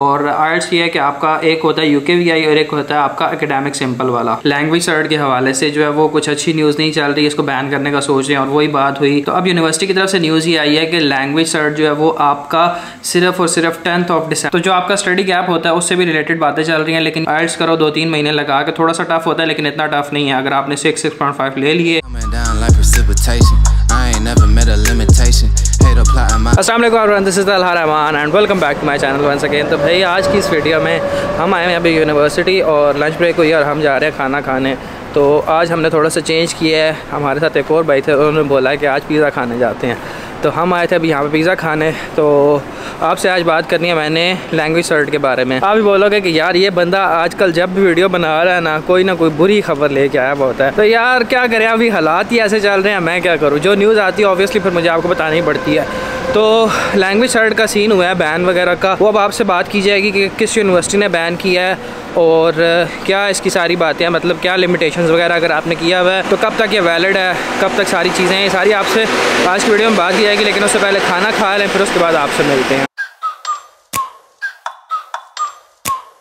और आर्ट्स ये है कि आपका एक होता है UKVI और एक होता है आपका एकेडमिक सिंपल वाला। लैंग्वेज सर्ट के हवाले से जो है वो कुछ अच्छी न्यूज़ नहीं चल रही है, इसको बैन करने का सोच रहे हैं और वही बात हुई तो अब यूनिवर्सिटी की तरफ से न्यूज़ ये आई है कि लैंग्वेज सर्ट जो है वो आपका सिर्फ और सिर्फ 10th ऑफ डिसम्बर, तो जो आपका स्टडी गैप होता है उससे भी रिलेटेड बातें चल रही हैं। लेकिन आर्ट्स करो 2-3 महीने लगा के, थोड़ा सा टफ होता है लेकिन इतना टफ नहीं है। अगर आपने 6.5 ले लिए। अस्सलाम वालेकुम, this is Talha Rahman and welcome back to my channel once again. तो भाई आज की इस वीडियो में हम आए हैं अभी यूनिवर्सिटी और लंच ब्रेक हुई और हम जा रहे हैं खाना खाने। तो आज हमने थोड़ा सा चेंज किया है, हमारे साथ एक और भाई थे, उन्होंने बोला कि आज पिज़्ज़ा खाने जाते हैं तो हम आए थे अभी यहाँ पे पिज़्ज़ा खाने। तो आपसे आज बात करनी है मैंने लैंग्वेज सर्ट के बारे में। आप भी बोलोगे कि यार ये बंदा आजकल जब भी वीडियो बना रहा है ना कोई बुरी खबर लेके आया होता है। तो यार क्या करें, अभी हालात ही ऐसे चल रहे हैं, मैं क्या करूँ। जो न्यूज़ आती है ऑब्वियसली फिर मुझे आपको बतानी पड़ती है। तो लैंग्वेज सर्ट का सीन हुआ है बैन वगैरह का, वो अब आपसे बात की जाएगी कि किस यूनिवर्सिटी ने बैन किया है और क्या इसकी सारी बातें हैं, मतलब क्या लिमिटेशंस वगैरह अगर आपने किया हुआ है तो कब तक ये वैलिड है, कब तक सारी चीज़ें हैं, ये सारी आपसे आज की वीडियो में बात की जाएगी। लेकिन उससे पहले खाना खा लें, फिर उसके बाद आपसे मिलते हैं।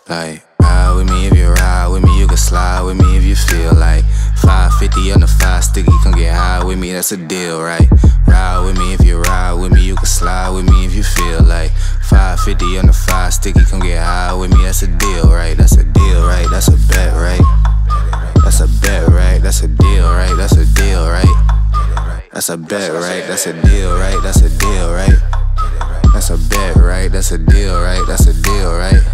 Like, ride with me if you ride with me, you can slide with me if you feel like 550 on the 5 sticky, come get high with me, that's a deal, right? Ride with me if you ride with me, you can slide with me if you feel like 550 on the 5 sticky, come get high with me, that's a deal, right? That's a deal, right? That's a bet, right? That's a bet, right? That's a deal, right? That's a deal, right? That's a bet, right? That's a deal, right? That's a deal, right? That's a bet, right? That's a deal, right? That's a deal, right?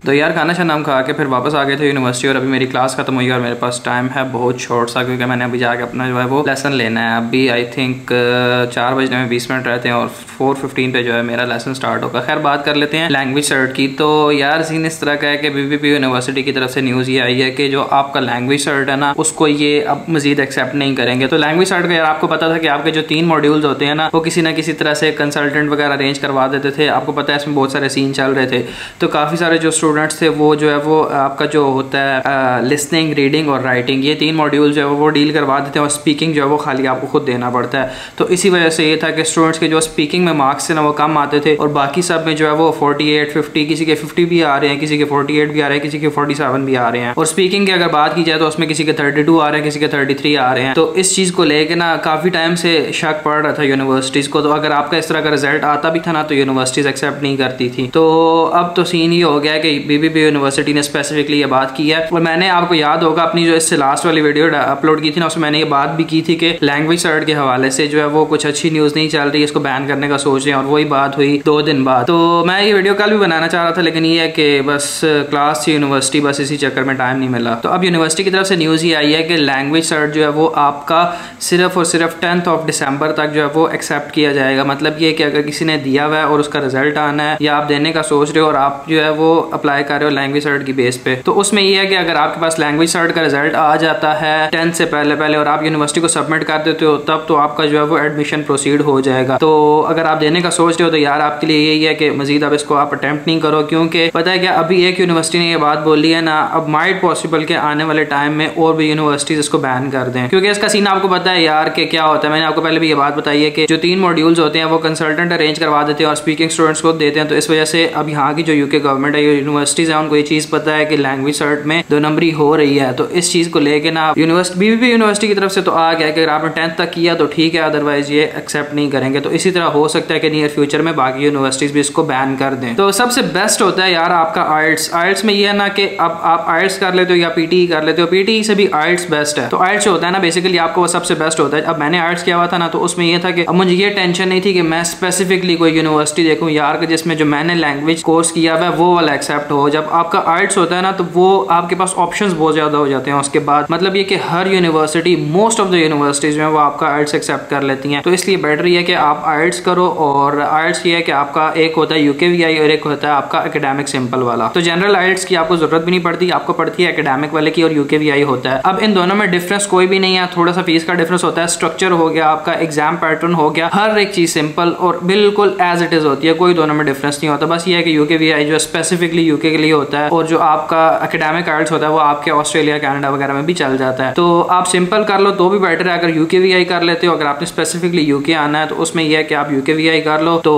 तो यार खाना शाना हम खा के फिर वापस आ गए थे यूनिवर्सिटी और अभी मेरी क्लास खत्म हुई और मेरे पास टाइम है बहुत शॉर्ट सा, क्योंकि मैंने अभी जाके अपना जो है वो लेसन लेना है। अभी आई थिंक 4 बजने में 20 मिनट रहते हैं और 4:15 पे जो है मेरा लेसन स्टार्ट होगा। खैर बात कर लेते हैं लैंग्वेज सर्ट की। तो यार सीन इस तरह का है कि BBP यूनिवर्सिटी की तरफ से न्यूज़ ये आई है कि जो आपका लैंग्वेज सर्ट है ना उसको ये अब मजीद एक्सेप्ट नहीं करेंगे। तो लैंग्वेज सर्ट का यार आपको पता था कि आपके जो 3 मॉड्यूल्स होते हैं ना वो किसी ना किसी तरह से कंसल्टेंट वगैरह अरेंज करवा देते थे। आपको पता है इसमें बहुत सारे सीन चल रहे थे, तो काफ़ी सारे जो स्टूडेंट्स थे वो जो है वो आपका जो होता है लिसनिंग, रीडिंग और राइटिंग, ये 3 मॉड्यूल जो है वो डील करवा देते हैं और स्पीकिंग जो है वो खाली आपको खुद देना पड़ता है। तो इसी वजह से ये था कि स्टूडेंट्स के जो स्पीकिंग में मार्क्स थे ना वो कम आते थे और बाकी सब में जो है वो 48, 50, किसी के 50 भी आ रहे हैं, किसी के 48 भी आ रहे हैं, किसी के 47 भी आ रहे हैं। और स्पीकिंग की अगर बात की जाए तो उसमें किसी के 32 आ रहे हैं, किसी के 33 आ रहे हैं। तो इस चीज़ को लेकर ना काफ़ी टाइम से शक पड़ रहा था यूनिवर्सिटीज़ को। तो अगर आपका इस तरह का रिजल्ट आता भी था ना तो यूनिवर्सिटीज़ एक्सेप्ट नहीं करती थी। तो अब तो सीन ये हो गया कि BBP यूनिवर्सिटी ने स्पेसिफिकली ये बात की है। और मैंने आपको याद होगा अपनी जो इससे लास्ट वाली वीडियो अपलोड की थी ना उसमें मैंने ये बात भी की थी कि लैंग्वेज सर्ट के हवाले से जो है वो कुछ अच्छी न्यूज़ नहीं चल रही है, इसको बैन करने का सोच रहे हैं और वही बात हुई 2 दिन बाद। तो मैं ये वीडियो कल भी बनाना चाह रहा था लेकिन ये है कि बस क्लास थी यूनिवर्सिटी, बस इसी चक्कर में टाइम नहीं मिला। तो अब यूनिवर्सिटी की तरफ से न्यूज़ ये आई है कि लैंग्वेज सर्ट जो है वो आपका सिर्फ और सिर्फ 10th ऑफ डिसम्बर तक जो है वो एक्सेप्ट किया जाएगा। मतलब ये कि अगर किसी ने दिया हुआ है और उसका रिजल्ट आना है या आप देने का सोच रहे हो और आप जो है वो अप्लाई कर रहे हो लैंग्वेज सर्ट की बेस पे, तो उसमें यह है कि अगर आपके पास लैंग्वेज सर्ट का रिजल्ट आ जाता है 10th से पहले और आप यूनिवर्सिटी को सबमिट कर देते हो तब तो आपका जो है वो एडमिशन प्रोसीड हो जाएगा। तो अगर आप देने का सोच रहे हो तो यार आपके लिए यही है कि मजीद अब इसको आप अटेम्प्ट नहीं करो, क्योंकि पता है क्या अभी एक यूनिवर्सिटी ने ये बात बोली है ना, अब माइट पॉसिबल के आने वाले टाइम में और भी यूनिवर्सिटीज इसको बैन कर दें। क्योंकि इसका सीन आपको पता है यार कि क्या होता है, मैंने आपको पहले भी ये बात बताई है कि जो 3 मॉड्यूल्स होते हैं वो कंसल्टेंट अरेंज करवा देते हैं और स्पीकिंग स्टूडेंट्स को देते हैं। तो इस वजह से अब यहाँ की जो UK गवर्नमेंट है, यूनिवर्सिटीज है, उनको ये चीज़ पता है कि लैंग्वेज सर्ट में 2 नंबरी हो रही है। तो इस चीज़ को लेके ना BBP यूनिवर्सिटी की तरफ से तो आ गया कि अगर आपने 10th तक किया तो ठीक है, अदरवाइज ये एक्सेप्ट नहीं करेंगे। तो इसी तरह हो सकता है कि नियर फ्यूचर में बाकी यूनिवर्सिटीज भी इसको बैन कर दें। तो सबसे बेस्ट होता है यार आपका आइल्स में ये है ना कि अब आप आइल्स कर लेते हो या PTE कर लेते हो, PTE से भी आइल्स बेस्ट है। तो आइल्स होता है ना बेसिकली आपको वो सबसे बेस्ट होता है। अब मैंने आइल्स किया हुआ था ना तो उसमें ये था कि अब मुझे ये टेंशन नहीं थी कि मैं स्पेसिफिकली कोई यूनिवर्सिटी देखूँ यार जिसमें जो मैंने लैंग्वेज कोर्स किया हुआ है वो वाला एक्सेप्ट हो। जब आपका आइल्स होता है ना तो वो आपके पास ऑप्शंस बहुत ज़्यादा हो जाते हैं उसके बाद। मतलब ये कि हर university, most of the universities में वो आपका आइल्स एक्सेप्ट कर लेती हैं। तो इसलिए बेटर ये है कि आप आइल्स करो। और आइल्स ये है कि आपका एक होता है UKVI और एक होता है आपका एकेडमिक सिंपल वाला। तो जनरल आइल्स की आपको जरूरत भी नहीं पड़ती, आपको पड़ती है एकेडमिक वाले की और UKVI होता है। अब इन दोनों में डिफरेंस कोई भी नहीं है, थोड़ा सा फीस का डिफरेंस होता है, स्ट्रक्चर हो गया, आपका एग्जाम पैटर्न हो गया, हर एक चीज सिंपल और बिल्कुल एज इट इज होती है, कोई दोनों में डिफरेंस नहीं होता। बस ये है कि UKVI जो स्पेसिफिकली यूके के लिए होता है, और जो आपका एकेडमिक आइल्स होता है वो आपके ऑस्ट्रेलिया कनाडा वगैरह में भी चल जाता है। तो आप सिंपल कर लो तो भी बेटर है। अगर UKVI कर लेते हो, अगर आपने स्पेसिफिकली यूके आना है तो उसमें यह है कि आप UKVI कर लो तो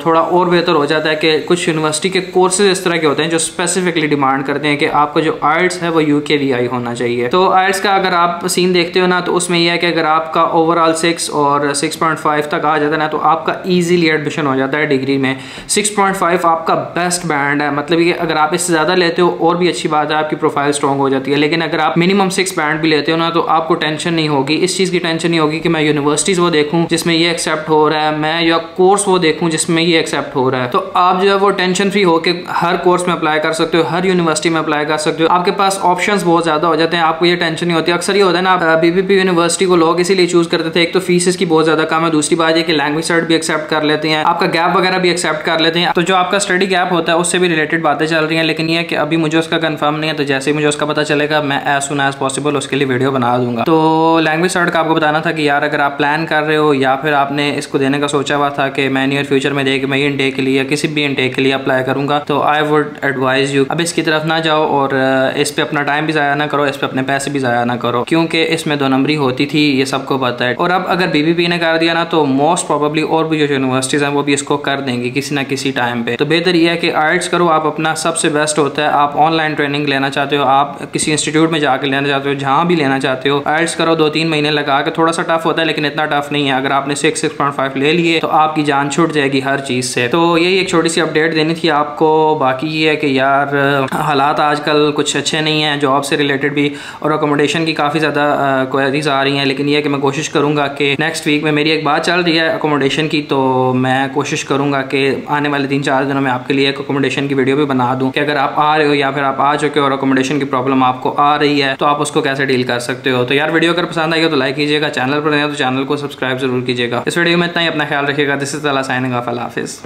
थोड़ा और बेहतर हो जाता है कि कुछ यूनिवर्सिटी के कोर्सेज इस तरह के होते हैं जो स्पेसिफिकली डिमांड करते हैं कि आपका जो आइल्स है वो UKVI होना चाहिए। तो आइल्स का अगर आप सीन देखते हो ना तो उसमें यह है कि अगर आपका ओवरऑल 6 और 6.5 तक आ जाता है ना तो आपका ईजिली एडमिशन हो जाता है डिग्री में। 6.5 आपका बेस्ट बैंड है, मतलब ये अगर आप इससे ज़्यादा लेते हो और भी अच्छी बात है, आपकी प्रोफाइल स्ट्रॉन्ग हो जाती है। लेकिन अगर आप मिनिमम 6 बैंड भी लेते हो ना तो आपको टेंशन नहीं होगी, इस चीज़ की टेंशन नहीं होगी कि मैं यूनिवर्सिटीज़ वो देखूँ जिसमें ये एक्सेप्ट हो रहा है, मैं या कोर्स वो देखूँ जिसमें ये एक्सेप्ट हो रहा है। तो आप जो है वो टेंशन फ्री होकर हर कोर्स में अप्लाई कर सकते हो, हर यूनिवर्सिटी में अप्लाई कर सकते हो। आपके पास ऑप्शंस बहुत ज़्यादा हो जाते हैं, आपको ये टेंशन नहीं होती। अक्सर ये होता है ना, BBP यूनिवर्सिटी को लोग इसीलिए चूज करते थे, एक तो फीस की बहुत ज़्यादा कम है, दूसरी बात ये कि लैंग्वेज सर्ट भी एक्सेप्ट कर लेते हैं, आपका गैप वगैरह भी एक्सेप्ट कर लेते हैं। तो जो आपका स्टडी गैप होता है उससे भी रिलेटेड बातें चल रही हैं, लेकिन ये कि अभी मुझे उसका कंफर्म नहीं है। तो जैसे ही मुझे उसका पता चलेगा मैं एज सुन एज पॉसिबल उसके लिए वीडियो बना दूंगा। तो लैंग्वेज सर्ट का आपको बताना था कि यार अगर आप प्लान कर रहे हो या फिर आपने इसको देने का सोचा हुआ था कि मैं नियर फ्यूचर में मैं इनटेक के लिए या किसी भी इनटेक के लिए अप्लाई करूंगा, तो आई वुड एडवाइज यू अब इसकी तरफ ना जाओ और इस पे अपना टाइम भी ज़ाया ना करो, इस पे अपने पैसे भी ज़ाया ना करो, क्योंकि इसमें 2 नंबरी होती थी, ये सबको पता है। और अब अगर BBP ने कर दिया ना तो मोस्ट प्रोबेबली और भी जो यूनिवर्सिटीज़ हैं वो भी इसको कर देंगी किसी ना किसी टाइम पे। तो बेहतर यह है कि आइल्स करो, आप अपना सबसे बेस्ट होता है। आप ऑनलाइन ट्रेनिंग लेना चाहते हो, आप किसी इंस्टीट्यूट में जाकर लेना चाहते हो, जहाँ भी लेना चाहते हो, आइल्स करो 2-3 महीने लगा के। थोड़ा सा टफ होता है लेकिन इतना टफ नहीं है। अगर आपने 6.5 ले लिए तो आपकी जान छूट जाएगी हर चीज़ से। तो यही एक छोटी सी अपडेट देनी थी आपको। बाकी ये है कि यार हालात आजकल कुछ अच्छे नहीं हैं, जॉब से रिलेटेड भी और अकोमोडेशन की काफ़ी ज़्यादा क्वेरीज आ रही हैं। लेकिन ये है कि मैं कोशिश करूँगा कि नेक्स्ट वीक में मेरी एक बात चल रही है अकोमोडेशन की, तो मैं कोशिश करूँगा कि आने वाले 3-4 दिनों में आपके लिए एक अकोमोडेशन की वीडियो भी बना दूँ कि अगर आप आ रहे हो या फिर आप आ चुके हो और अकोमोडेशन की प्रॉब्लम आपको आ रही है तो आप उसको कैसे डील कर सकते हो। तो यार वीडियो अगर पसंद आई हो तो लाइक कीजिएगा, चैनल पर नए हो तो चैनल को सब्सक्राइब जरूर कीजिएगा। इस वीडियो में इतना ही, अपना ख्याल रखिएगा। दिस इज तला साइनिंग ऑफ, अल्लाह हाफिज़।